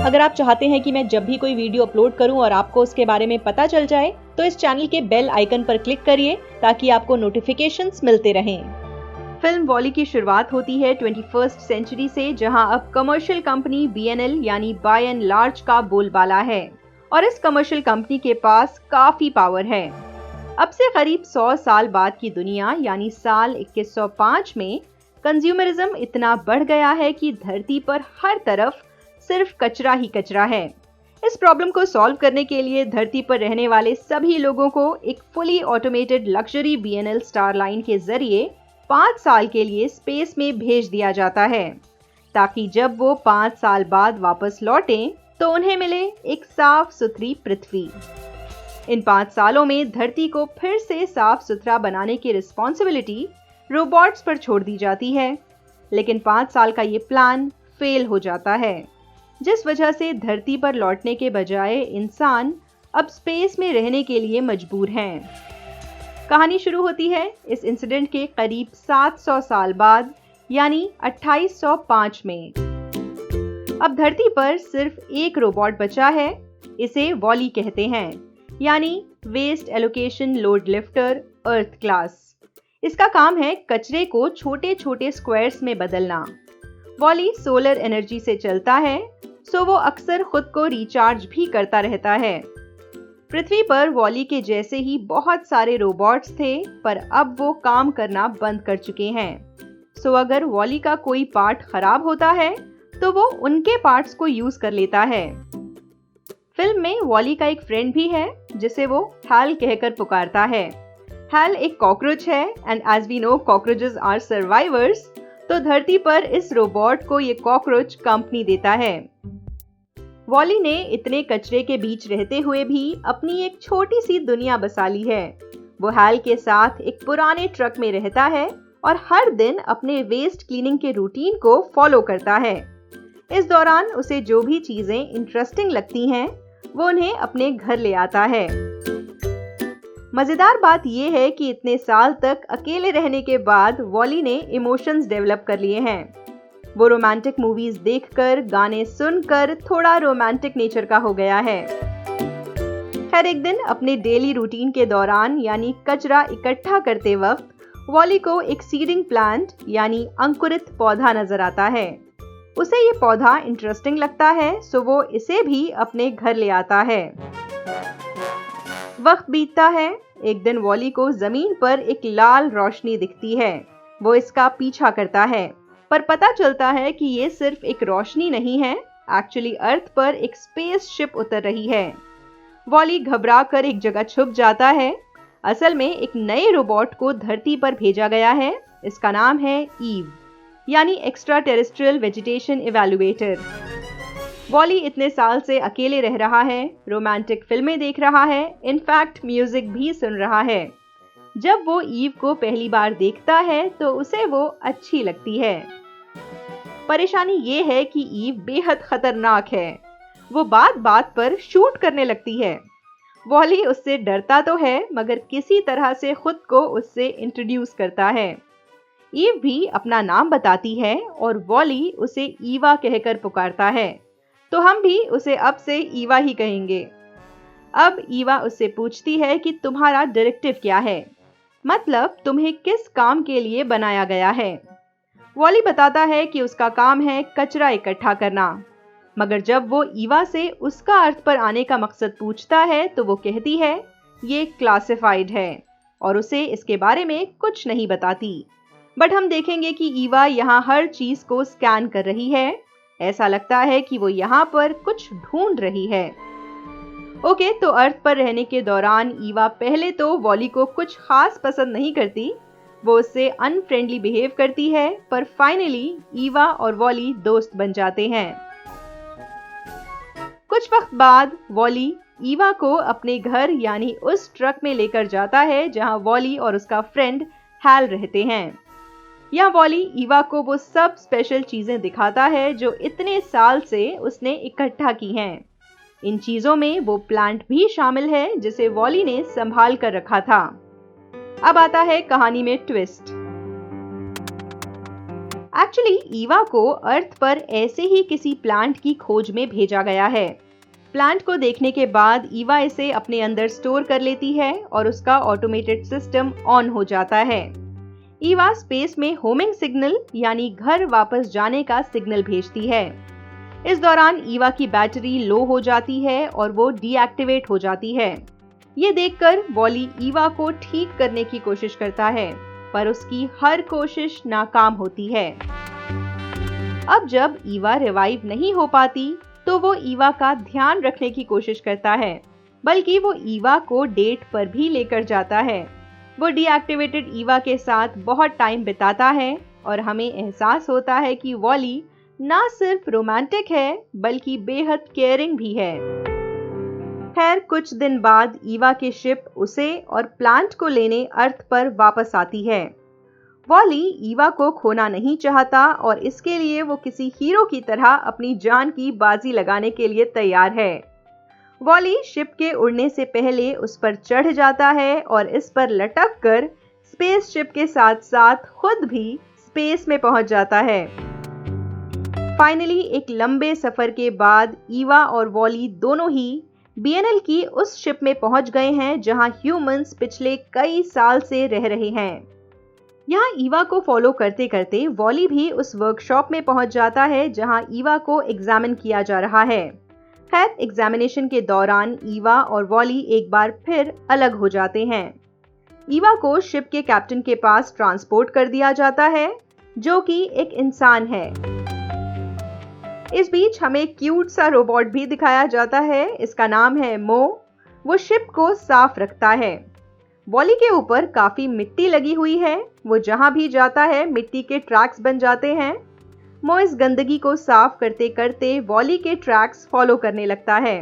अगर आप चाहते हैं कि मैं जब भी कोई वीडियो अपलोड करूं और आपको उसके बारे में पता चल जाए, तो इस चैनल के बेल आइकन पर क्लिक करिए ताकि आपको नोटिफिकेशंस मिलते रहें। फिल्म वॉली की शुरुआत होती है 21st सेंचुरी से, जहां अब कमर्शियल कंपनी BNL यानी बाय एंड लार्ज का बोलबाला है और इस कमर्शियल कंपनी के पास काफी पावर है। अब से करीब 100 साल बाद की दुनिया यानी साल 2105 में कंज्यूमरिज्म इतना बढ़ गया है कि धरती पर हर तरफ सिर्फ कचरा ही कचरा है। इस प्रॉब्लम को सॉल्व करने के लिए धरती पर रहने वाले सभी लोगों को एक fully automated luxury BNL Starline के जरिए 5 साल के लिए स्पेस में भेज दिया जाता है, ताकि जब वो 5 साल बाद वापस लौटें तो उन्हें मिले एक साफ सुथरी पृथ्वी। इन 5 सालों में धरती को फिर से साफ सुथरा बनाने की रिस्पॉन्सिबिलिटी रोबोट्स पर छोड़ दी जाती है, लेकिन 5 साल का ये प्लान फेल हो जाता है, जिस वजह से धरती पर लौटने के बजाय इंसान अब स्पेस में रहने के लिए मजबूर हैं। कहानी शुरू होती है इस इंसिडेंट के करीब 700 साल बाद यानी 2805 में। अब धरती पर सिर्फ एक रोबोट बचा है, इसे वॉली कहते हैं, यानी वेस्ट एलोकेशन लोड लिफ्टर अर्थ क्लास। इसका काम है कचरे को छोटे छोटे स्क्वायर्स में बदलना। वॉली सोलर एनर्जी से चलता है, सो वो अक्सर खुद को रिचार्ज भी करता रहता है। पृथ्वी पर वॉली के जैसे ही बहुत सारे रोबोट्स थे, पर अब वो काम करना बंद कर चुके हैं। सो अगर वॉली का कोई पार्ट खराब होता है तो वो उनके पार्ट्स को यूज कर लेता है। फिल्म में वॉली का एक फ्रेंड भी है जिसे वो हैल कहकर पुकारता है। हैल एक कॉकरोच है and as we know cockroaches are survivors, तो धरती पर इस रोबोट को ये कॉकरोच कंपनी देता है। वॉली ने इतने कचरे के बीच रहते हुए भी अपनी एक छोटी सी दुनिया बसा ली है। वो हैल के साथ एक पुराने ट्रक में रहता है और हर दिन अपने वेस्ट क्लीनिंग के रूटीन को फॉलो करता है। इस दौरान उसे जो भी चीजें इंटरेस्टिंग लगती हैं, वो उन्हें अपने घर ले आता है। मजेदार बात यह है कि इतने साल तक अकेले रहने के बाद वॉली ने इमोशंस डेवलप कर लिए हैं। वो रोमांटिक मूवीज देखकर, गाने सुनकर थोड़ा रोमांटिक नेचर का हो गया है। खैर एक दिन अपने डेली रूटीन के दौरान यानी कचरा इकट्ठा करते वक्त वॉली को एक सीडिंग प्लांट यानी अंकुरित पौधा नजर आता है। उसे ये पौधा इंटरेस्टिंग लगता है, सो वो इसे भी अपने घर ले आता है। वक्त बीतता है। एक दिन वॉली को जमीन पर एक लाल रोशनी दिखती है। वो इसका पीछा करता है, पर पता चलता है कि ये सिर्फ एक रोशनी नहीं है, एक्चुअली अर्थ पर एक स्पेस शिप उतर रही है। वॉली घबरा कर एक जगह छुप जाता है। असल में एक नए रोबोट को धरती पर भेजा गया है। इसका नाम है ईव यानी extra terrestrial vegetation evaluator. Volley इतने साल से अकेले रह रहा है, रोमांटिक फिल्में देख रहा है, इनफैक्ट म्यूजिक भी सुन रहा है। जब वो ईव को पहली बार देखता है तो उसे वो अच्छी लगती है। परेशानी ये है कि ईव बेहद खतरनाक है। वो बात बात पर शूट करने लगती है। वॉली उससे डरता तो है, मगर किसी तरह से खुद को उससे इंट्रोड्यूस करता है। ईव भी अपना नाम बताती है और वॉली उसे ईवा कहकर पुकारता है, तो हम भी उसे अब से ईवा ही कहेंगे। अब ईवा उससे पूछती है कि तुम्हारा डायरेक्टिव क्या है, मतलब तुम्हें किस काम के लिए बनाया गया है। वॉली बताता है कि उसका काम है कचरा इकट्ठा करना, मगर जब वो ईवा से उसका अर्थ पर आने का मकसद पूछता है तो वो कहती है ये क्लासिफाइड है और उसे इसके बारे में कुछ नहीं बताती। बट हम देखेंगे कि ईवा यहाँ हर चीज को स्कैन कर रही है। ऐसा लगता है कि वो यहाँ पर कुछ ढूंढ रही है। ओके, तो अर्थ पर रहने के दौरान ईवा पहले तो वॉली को कुछ खास पसंद नहीं करती। वो उससे अनफ्रेंडली बिहेव करती है, पर फाइनली ईवा और वॉली दोस्त बन जाते हैं। कुछ वक्त बाद वॉली ईवा को अपने घर यानी उस ट्रक में लेकर जाता है जहां वॉली और उसका फ्रेंड हैल रहते हैं। यहाँ वॉली ईवा को वो सब स्पेशल चीजें दिखाता है जो इतने साल से उसने इकट्ठा की हैं। इन चीजों में वो प्लांट भी शामिल है जिसे वॉली ने संभाल कर रखा था। अब आता है कहानी में ट्विस्ट। एक्चुअली ईवा को अर्थ पर ऐसे ही किसी प्लांट की खोज में भेजा गया है। प्लांट को देखने के बाद ईवा इसे अपने अंदर स्टोर कर लेती है और उसका ऑटोमेटेड सिस्टम ऑन हो जाता है। ईवा स्पेस में होमिंग सिग्नल यानी घर वापस जाने का सिग्नल भेजती है। इस दौरान ईवा की बैटरी लो हो जाती है और वो डीएक्टिवेट हो जाती है। ये देखकर वॉली ईवा को ठीक करने की कोशिश करता है, पर उसकी हर कोशिश नाकाम होती है। अब जब ईवा रिवाइव नहीं हो पाती, तो वो ईवा का ध्यान रखने की कोशिश करता है, बल्कि वो ईवा को डेट पर भी लेकर जाता है। वो डीएक्टिवेटेड ईवा के साथ बहुत टाइम बिताता है और हमें एहसास होता है कि वॉली ना सिर्फ रोमांटिक है, बल्कि बेहद केयरिंग भी है। खैर, कुछ दिन बाद ईवा की शिप उसे और प्लांट को लेने अर्थ पर वापस आती है। वॉली ईवा को खोना नहीं चाहता और इसके लिए वो किसी हीरो की तरह अपनी जान की बाजी लगाने के लिए तैयार है। वॉली शिप के उड़ने से पहले उस पर चढ़ जाता है और इस पर लटक कर स्पेस शिप के साथ साथ खुद भी स्पेस में पहुंच जाता है। फाइनली एक लंबे सफर के बाद ईवा और वॉली दोनों ही बीएनएल की उस शिप में पहुंच गए हैं जहां ह्यूमंस पिछले कई साल से रह रहे हैं। यहाँ ईवा को फॉलो करते करते वॉली भी उस वर्कशॉप में पहुंच जाता है जहां ईवा को एग्जामिन किया जा रहा है। खैर, एग्जामिनेशन के दौरान ईवा और वॉली एक बार फिर अलग हो जाते हैं। ईवा को शिप के कैप्टन के पास ट्रांसपोर्ट कर दिया जाता है, जो कि एक इंसान है। इस बीच हमें क्यूट सा रोबोट भी दिखाया जाता है। इसका नाम है मो। वो शिप को साफ रखता है। वॉली के ऊपर काफी मिट्टी लगी हुई है। वो जहां भी जाता है मिट्टी के ट्रैक्स बन जाते हैं। मो इस गंदगी को साफ करते करते वॉली के ट्रैक्स फॉलो करने लगता है।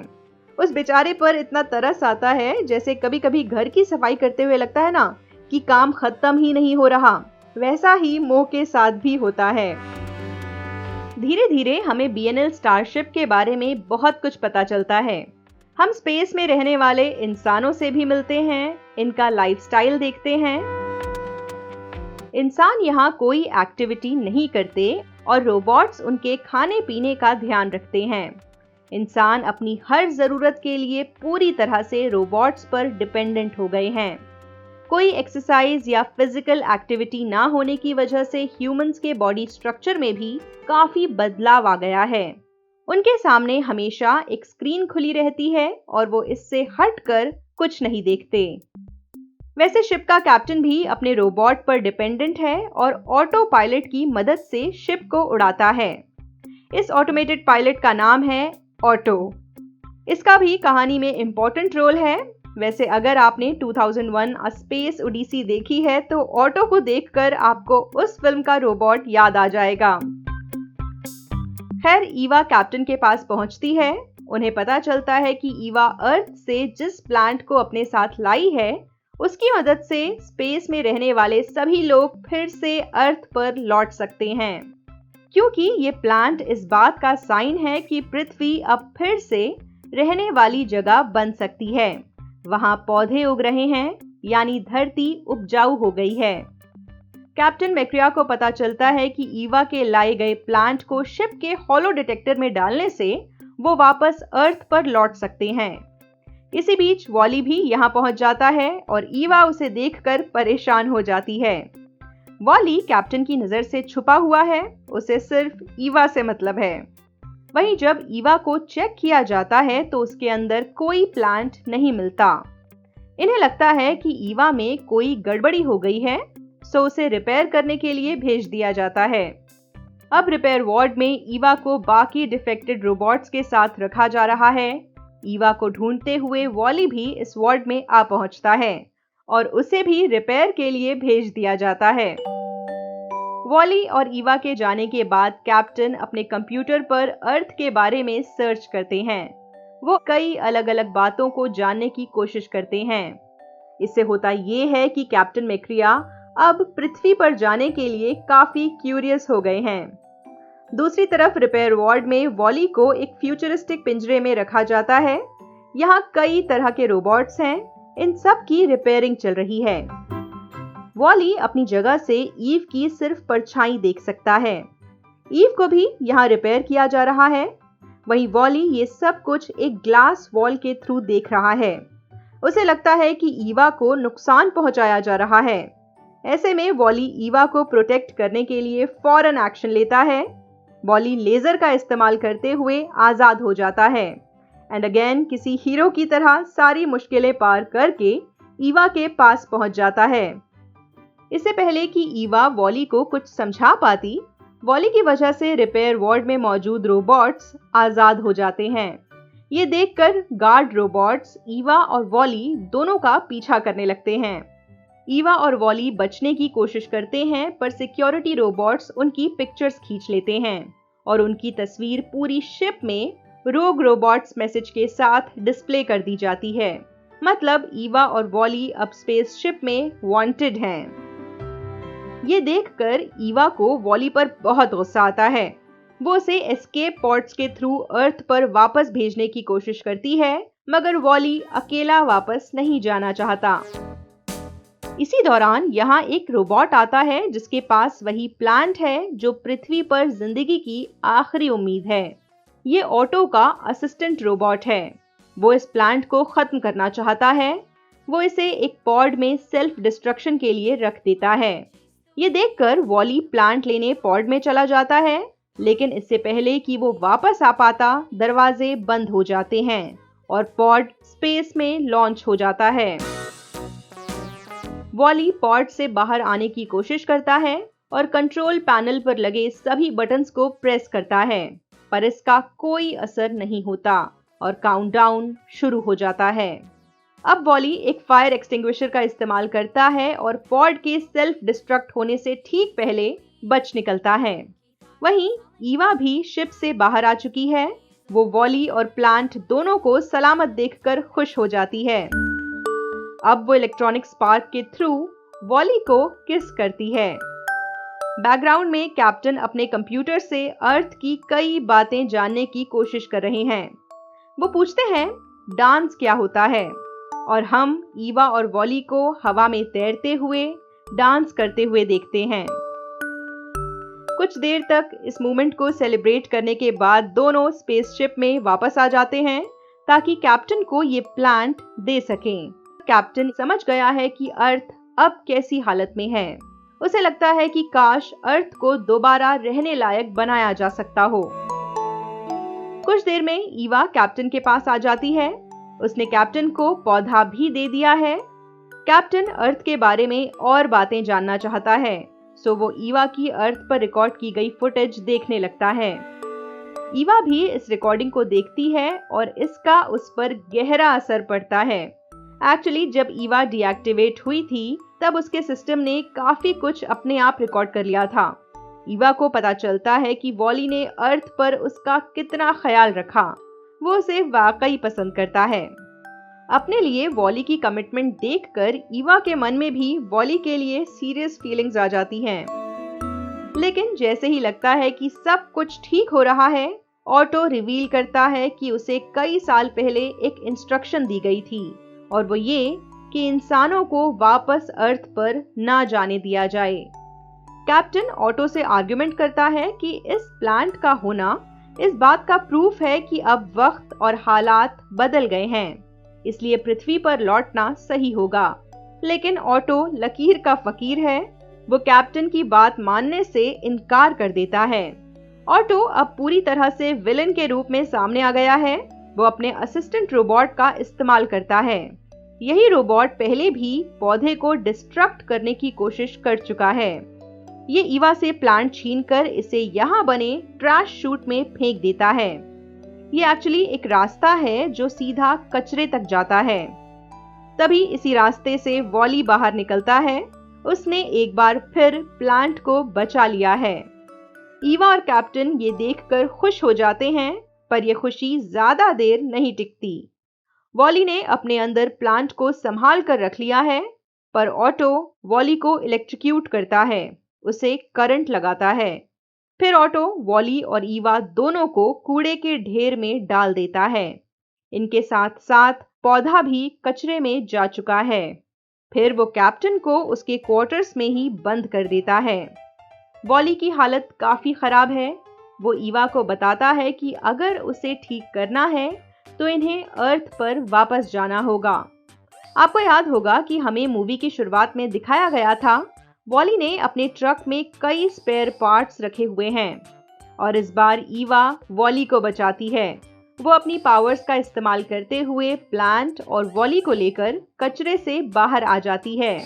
उस बेचारे पर इतना तरस आता है, जैसे कभी कभी घर की सफाई करते हुए लगता है ना कि काम खत्म ही नहीं हो रहा। वैसा ही मो के साथ भी होता है। धीरे धीरे हमें बीएनएल स्टारशिप के बारे में बहुत कुछ पता चलता है। हम स्पेस में रहने वाले इंसानों से भी मिलते हैं, इनका लाइफस्टाइल देखते हैं। इंसान यहाँ कोई एक्टिविटी नहीं करते और रोबोट्स उनके खाने पीने का ध्यान रखते हैं। इंसान अपनी हर जरूरत के लिए पूरी तरह से रोबोट्स पर डिपेंडेंट हो गए हैं। कोई एक्सरसाइज या फिजिकल एक्टिविटी ना होने की वजह से ह्यूमंस के बॉडी स्ट्रक्चर में भी काफी बदलाव आ गया है। उनके सामने हमेशा एक स्क्रीन खुली रहती है और वो इससे हटकर कुछ नहीं देखते। वैसे शिप का कैप्टन भी अपने रोबोट पर डिपेंडेंट है और ऑटो पायलट की मदद से शिप को उड़ाता है। इस ऑटोमेटेड पायलट का नाम है ऑटो। इसका भी कहानी में इम्पोर्टेंट रोल है। वैसे अगर आपने 2001 अ स्पेस ओडिसी देखी है तो ऑटो को देखकर आपको उस फिल्म का रोबोट याद आ जाएगा। खैर, ईवा कैप्टन के पास पहुंचती है। उन्हें पता चलता है कि ईवा अर्थ से जिस प्लांट को अपने साथ लाई है उसकी मदद से स्पेस में रहने वाले सभी लोग फिर से अर्थ पर लौट सकते हैं, क्योंकि ये प्लांट इस बात का साइन है कि पृथ्वी अब फिर से रहने वाली जगह बन सकती है। वहां पौधे उग रहे हैं, यानी धरती उपजाऊ हो गई है। कैप्टन मैक्रिया को पता चलता है कि ईवा के लाए गए प्लांट को शिप के हॉलो डिटेक्टर में डालने से वो वापस अर्थ पर लौट सकते हैं। इसी बीच वॉली भी यहाँ पहुंच जाता है और ईवा उसे देखकर परेशान हो जाती है। वॉली कैप्टन की नजर से छुपा हुआ है, उसे सिर्फ ईवा से मतलब है। वहीं जब ईवा को चेक किया जाता है तो उसके अंदर कोई प्लांट नहीं मिलता। इन्हें लगता है कि ईवा में कोई गड़बड़ी हो गई है, सो उसे रिपेयर करने के लिए भेज दिया जाता है। अब रिपेयर वार्ड में ईवा को बाकी डिफेक्टेड रोबोट्स के साथ रखा जा रहा है। ईवा को ढूंढते हुए वॉली भी इस वार्ड में आ पहुंचता है और उसे भी रिपेयर के लिए भेज दिया जाता है। वॉली और ईवा के जाने के बाद कैप्टन अपने कंप्यूटर पर अर्थ के बारे में सर्च करते हैं। वो कई अलग अलग बातों को जानने की कोशिश करते हैं। इससे होता ये है कि कैप्टन मैक्रिया अब पृथ्वी पर जाने के लिए काफी क्यूरियस हो गए हैं। दूसरी तरफ रिपेयर वार्ड में वॉली को एक फ्यूचरिस्टिक पिंजरे में रखा जाता है। यहाँ कई तरह के रोबोट्स हैं, इन सब की रिपेयरिंग चल रही है। वॉली अपनी जगह से ईव की सिर्फ परछाई देख सकता है। ईव को भी यहाँ रिपेयर किया जा रहा है। वहीं वॉली ये सब कुछ एक ग्लास वॉल के थ्रू देख रहा है। उसे लगता है कि ईवा को नुकसान पहुंचाया जा रहा है। ऐसे में वॉली ईवा को प्रोटेक्ट करने के लिए फौरन एक्शन लेता है। वॉली लेजर का इस्तेमाल करते हुए आजाद हो जाता है एंड अगेन किसी हीरो की तरह सारी मुश्किलें पार करके ईवा के पास पहुंच जाता है। इससे पहले कि ईवा वॉली को कुछ समझा पाती, वॉली की वजह से रिपेयर वार्ड में मौजूद रोबोट्स आजाद हो जाते हैं। ये देखकर गार्ड रोबोट्स ईवा और वॉली दोनों का पीछा करने लगते हैं। ईवा और वॉली बचने की कोशिश करते हैं, पर सिक्योरिटी रोबोट्स उनकी पिक्चर्स खींच लेते हैं और उनकी तस्वीर पूरी शिप में रोग रोबोट्स मैसेज के साथ डिस्प्ले कर दी जाती है। मतलब ईवा और वॉली अब स्पेसशिप में वांटेड हैं। ये देखकर ईवा को वॉली पर बहुत गुस्सा आता है। वो उसे एस्केप पॉड्स के थ्रू अर्थ पर वापस भेजने की कोशिश करती है, मगर वॉली अकेला वापस नहीं जाना चाहता। इसी दौरान यहाँ एक रोबोट आता है जिसके पास वही प्लांट है जो पृथ्वी पर जिंदगी की आखिरी उम्मीद है। ये ऑटो का असिस्टेंट रोबोट है। वो इस प्लांट को खत्म करना चाहता है। वो इसे एक पॉड में सेल्फ डिस्ट्रक्शन के लिए रख देता है। ये देखकर वॉली प्लांट लेने पॉड में चला जाता है, लेकिन इससे पहले कि वो वापस आ पाता, दरवाजे बंद हो जाते हैं और पॉड स्पेस में लॉन्च हो जाता है। वॉली पॉड से बाहर आने की कोशिश करता है और कंट्रोल पैनल पर लगे सभी बटन्स को प्रेस करता है, पर इसका कोई असर नहीं होता और काउंटडाउन शुरू हो जाता है। अब वॉली एक फायर एक्सटिंग्विशर का इस्तेमाल करता है और पॉड के सेल्फ डिस्ट्रक्ट होने से ठीक पहले बच निकलता है। वहीं ईवा भी शिप से बाहर आ चुकी है। वो वॉली और प्लांट दोनों को सलामत देखकर खुश हो जाती है। अब वो इलेक्ट्रॉनिक स्पार्क के थ्रू वॉली को किस करती है। बैकग्राउंड में कैप्टन अपने कंप्यूटर से अर्थ की कई बातें जानने की कोशिश कर रहे हैं। वो पूछते हैं डांस क्या होता है, और हम ईवा और वॉली को हवा में तैरते हुए डांस करते हुए देखते हैं। कुछ देर तक इस मूवमेंट को सेलिब्रेट करने के बाद दोनों स्पेसशिप में वापस आ जाते हैं ताकि कैप्टन को ये प्लांट दे सकें। कैप्टन समझ गया है कि अर्थ अब कैसी हालत में है। उसे लगता है कि काश अर्थ को दोबारा रहने लायक बनाया जा सकता हो। कुछ देर में ईवा कैप्टन के पास आ जाती है। उसने कैप्टन को पौधा भी दे दिया है। कैप्टन अर्थ के बारे में और बातें जानना चाहता है, सो वो ईवा की अर्थ पर रिकॉर्ड की गई फुटेज देखने लगता है। ईवा भी इस रिकॉर्डिंग को देखती है और इसका उस पर गहरा असर पड़ता है। एक्चुअली जब ईवा डीएक्टिवेट हुई थी, तब उसके सिस्टम ने काफी कुछ अपने आप रिकॉर्ड कर लिया था। ईवा को पता चलता है कि वॉली ने अर्थ पर उसका कितना ख्याल रखा। वो उसे वाकई पसंद करता है। अपने लिए वॉली की कमिटमेंट देखकर ईवा के मन में भी वॉली के लिए सीरियस फीलिंग्स आ जाती हैं। लेकिन जैसे ही लगता है कि सब कुछ ठीक हो रहा है, ऑटो रिवील करता है कि उसे कई साल पहले एक इंस्ट्रक्शन दी गई थी, और वो ये कि इंसानों को वापस अर्थ पर ना जाने दिया जाए। कैप्टन ऑटो से आर्गुमेंट करता है कि इस प्लांट का होना इस बात का प्रूफ है कि अब वक्त और हालात बदल गए हैं, इसलिए पृथ्वी पर लौटना सही होगा। लेकिन ऑटो लकीर का फकीर है। वो कैप्टन की बात मानने से इनकार कर देता है। ऑटो अब पूरी तरह से विलन के रूप में सामने आ गया है। वो अपने असिस्टेंट रोबोट का इस्तेमाल करता है। यही रोबोट पहले भी पौधे को डिस्ट्रक्ट करने की कोशिश कर चुका है। ये ईवा से प्लांट छीनकर इसे यहाँ बने ट्रैश शूट में फेंक देता है। ये एक्चुअली एक रास्ता है जो सीधा कचरे तक जाता है। तभी इसी रास्ते से वॉली बाहर निकलता है। उसने एक बार फिर प्लांट को बचा लिया है। ईवा और कैप्टन ये देखकर खुश हो जाते हैं, पर यह खुशी ज्यादा देर नहीं टिकती। वॉली ने अपने अंदर प्लांट को संभाल कर रख लिया है, पर ऑटो वॉली को इलेक्ट्रिक्यूट करता है, उसे करंट लगाता है। फिर ऑटो वॉली और ईवा दोनों को कूड़े के ढेर में डाल देता है। इनके साथ साथ पौधा भी कचरे में जा चुका है। फिर वो कैप्टन को उसके क्वार्टर्स में ही बंद कर देता है। वॉली की हालत काफी खराब है। वो ईवा को बताता है कि अगर उसे ठीक करना है तो इन्हें अर्थ पर वापस जाना होगा। आपको याद होगा कि हमें मूवी की शुरुआत में दिखाया गया था, वॉली ने अपने ट्रक में कई स्पेयर पार्ट्स रखे हुए हैं और इस बार ईवा वॉली को बचाती है। वो अपनी पावर्स का इस्तेमाल करते हुए प्लांट और वॉली को लेकर कचरे से बाहर आ जाती है।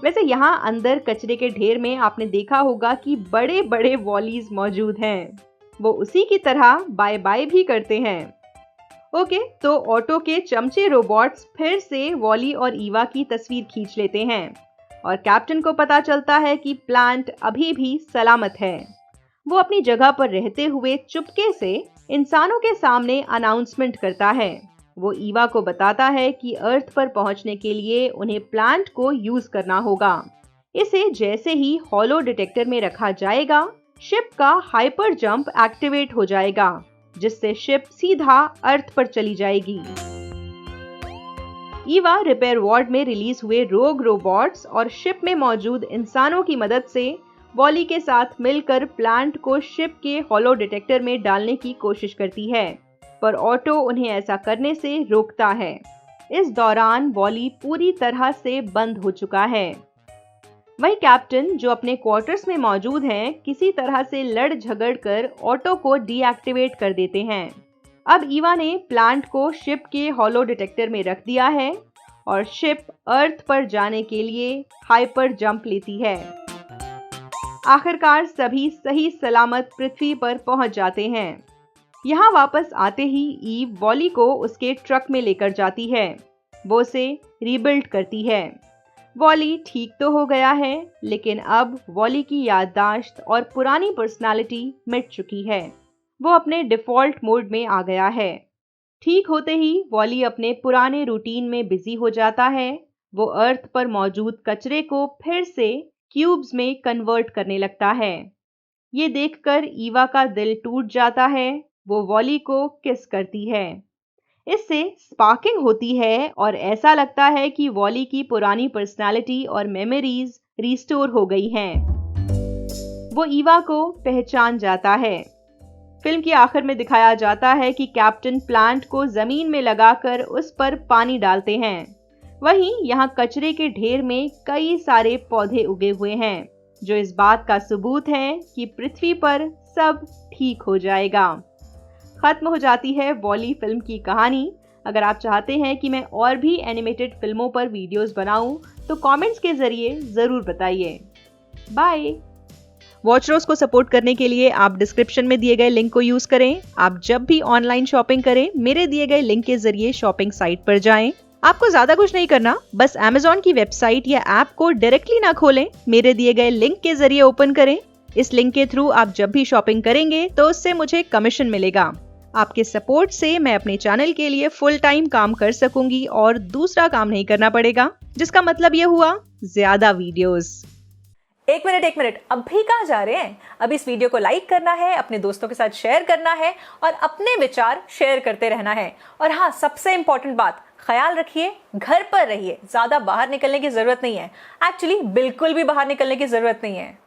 वैसे यहाँ अंदर कचरे के ढेर में आपने देखा होगा कि बड़े बड़े वॉलीज मौजूद हैं। वो उसी की तरह बाय बाय भी करते हैं। ओके, तो ऑटो के चमचे रोबोट्स फिर से वॉली और ईवा की तस्वीर खींच लेते हैं और कैप्टन को पता चलता है कि प्लांट अभी भी सलामत है। वो अपनी जगह पर रहते हुए चुपके से इंसानों के सामने अनाउंसमेंट करता है। वो ईवा को बताता है कि अर्थ पर पहुंचने के लिए उन्हें प्लांट को यूज करना होगा। इसे जैसे ही हॉलो डिटेक्टर में रखा जाएगा, शिप का हाइपर जंप एक्टिवेट हो जाएगा, जिससे शिप सीधा अर्थ पर चली जाएगी। ईवा रिपेयर वार्ड में रिलीज हुए रोग रोबोट्स और शिप में मौजूद इंसानों की मदद से वॉली के साथ मिलकर प्लांट को शिप के हॉलो डिटेक्टर में डालने की कोशिश करती है, पर ऑटो उन्हें ऐसा करने से रोकता है। इस दौरान वॉली पूरी तरह से बंद हो चुका है। वहीं कैप्टन, जो अपने क्वार्टर्स में मौजूद हैं, किसी तरह से लड़ झगड़ कर ऑटो को डीएक्टिवेट कर देते हैं। अब ईवा ने प्लांट को शिप के हॉलो डिटेक्टर में रख दिया है और शिप अर्थ पर जाने के लिए हाइपर जंप लेती है। आखिरकार सभी सही सलामत पृथ्वी पर पहुंच जाते हैं। यहाँ वापस आते ही ईव वॉली को उसके ट्रक में लेकर जाती है। वो उसे रीबिल्ड करती है। वॉली ठीक तो हो गया है, लेकिन अब वॉली की याददाश्त और पुरानी पर्सनालिटी मिट चुकी है। वो अपने डिफॉल्ट मोड में आ गया है। ठीक होते ही वॉली अपने पुराने रूटीन में बिजी हो जाता है। वो अर्थ पर मौजूद कचरे को फिर से क्यूब्स में कन्वर्ट करने लगता है। ये देखकर ईवा का दिल टूट जाता है। वो वॉली को किस करती है। इससे स्पार्किंग होती है और ऐसा लगता है कि वॉली की पुरानी पर्सनालिटी और मेमोरीज रिस्टोर हो गई हैं। वो ईवा को पहचान जाता है। फिल्म के आखिर में दिखाया जाता है कि कैप्टन प्लांट को जमीन में लगाकर उस पर पानी डालते हैं। वहीं यहाँ कचरे के ढेर में कई सारे पौधे उगे हुए हैं, जो इस बात का सबूत है कि पृथ्वी पर सब ठीक हो जाएगा। खत्म हो जाती है वॉली फिल्म की कहानी। अगर आप चाहते हैं कि मैं और भी एनिमेटेड फिल्मों पर वीडियोस बनाऊं, तो कमेंट्स के जरिए जरूर बताइए। बाय। वॉचरोज को सपोर्ट करने के लिए आप डिस्क्रिप्शन में दिए गए लिंक को यूज करें। आप जब भी ऑनलाइन शॉपिंग करें, मेरे दिए गए लिंक के जरिए शॉपिंग साइट पर जाएं। आपको ज्यादा कुछ नहीं करना, बस Amazon की वेबसाइट या ऐप को डायरेक्टली ना खोलें, मेरे दिए गए लिंक के जरिए ओपन करें। इस लिंक के थ्रू आप जब भी शॉपिंग करेंगे तो उससे मुझे कमीशन मिलेगा। आपके सपोर्ट से मैं अपने चैनल के लिए फुल टाइम काम कर सकूंगी और दूसरा काम नहीं करना पड़ेगा, जिसका मतलब ये हुआ ज्यादा वीडियोस। एक मिनट, अब भी कहाँ जा रहे हैं? अब इस वीडियो को लाइक करना है, अपने दोस्तों के साथ शेयर करना है और अपने विचार शेयर करते रहना है। और हाँ, सबसे इंपॉर्टेंट बात, ख्याल रखिए, घर पर रहिए, ज्यादा बाहर निकलने की जरूरत नहीं है। एक्चुअली बिल्कुल भी बाहर निकलने की जरूरत नहीं है।